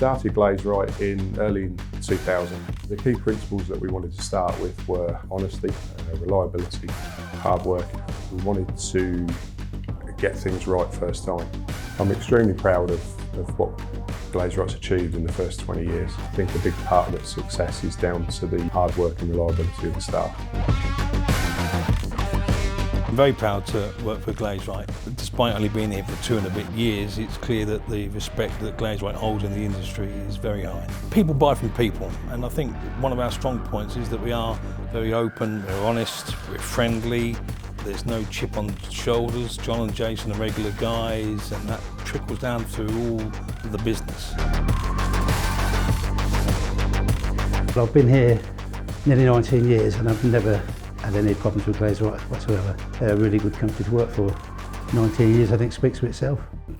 started Glazerite in early 2000. The key principles that we wanted to start with were honesty, reliability, hard work. We wanted to get things right first time. I'm extremely proud of what Glazerite's achieved in the first 20 years. I think a big part of its success is down to the hard work and reliability of the staff. I'm very proud to work for Glazerite. Despite only being here for 2 and a bit years, it's clear that the respect that Glazerite holds in the industry is very high. People buy from people, and I think one of our strong points is that we are very open, we're honest, we're friendly, there's no chip on shoulders. John and Jason are regular guys, and that trickles down through all of the business. I've been here nearly 19 years and I've never had any problems with Glazerite whatsoever. They're a really good company to work for. 19 years I think speaks for itself.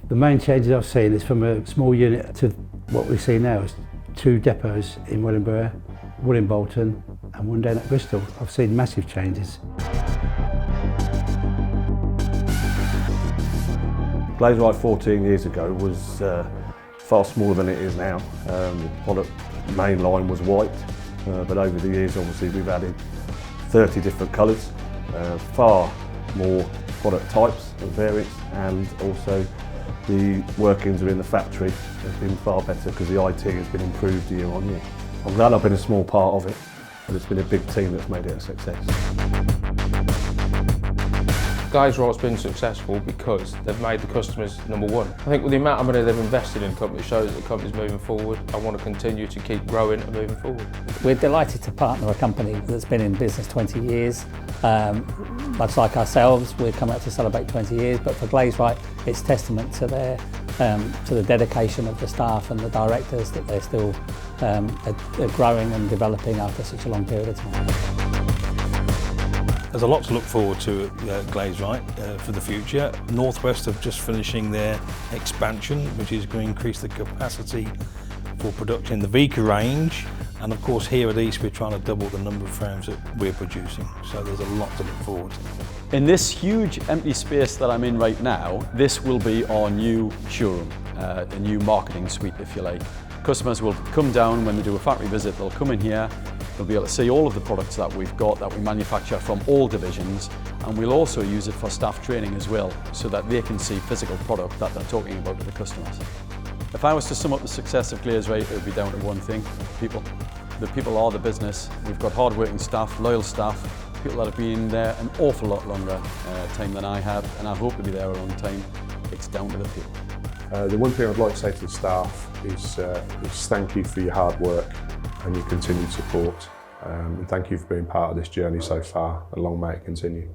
The main changes I've seen is from a small unit to what we see now is 2 depots in Wellingborough, 1 in Bolton and 1 down at Bristol. I've seen massive changes. Glazerite 14 years ago was far smaller than it is now. The product main line was white, but over the years obviously we've added 30 different colours, far more product types and variants, and also the workings within the factory have been far better because the IT has been improved year on year. I'm glad I've been a small part of it, but it's been a big team that's made it a success. Glazerite's been successful because they've made the customers #1. I think with the amount of money they've invested in the company, it shows that the company's moving forward. I want to continue to keep growing and moving forward. We're delighted to partner a company that's been in business 20 years. Much like ourselves, we're coming up to celebrate 20 years, but for Glazerite, it's testament to their to the dedication of the staff and the directors that they're still are growing and developing after such a long period of time. There's a lot to look forward to at Glazerite for the future. Northwest are just finishing their expansion, which is going to increase the capacity for production in the Vika range. And of course here at East we're trying to double the number of frames that we're producing. So there's a lot to look forward to. In this huge empty space that I'm in right now, this will be our new showroom, a new marketing suite if you like. Customers will come down when they do a factory visit, they'll come in here, they'll be able to see all of the products that we've got that we manufacture from all divisions, and we'll also use it for staff training as well so that they can see physical product that they're talking about to the customers. If I was to sum up the success of Glazerite, it would be down to one thing: people. The people are the business. We've got hard-working staff, loyal staff, people that have been there an awful lot longer time than I have, and I hope to be there a long time. It's down to the people. The one thing I'd like to say to the staff is thank you for your hard work and your continued support. And thank you for being part of this journey so far, and long may it continue.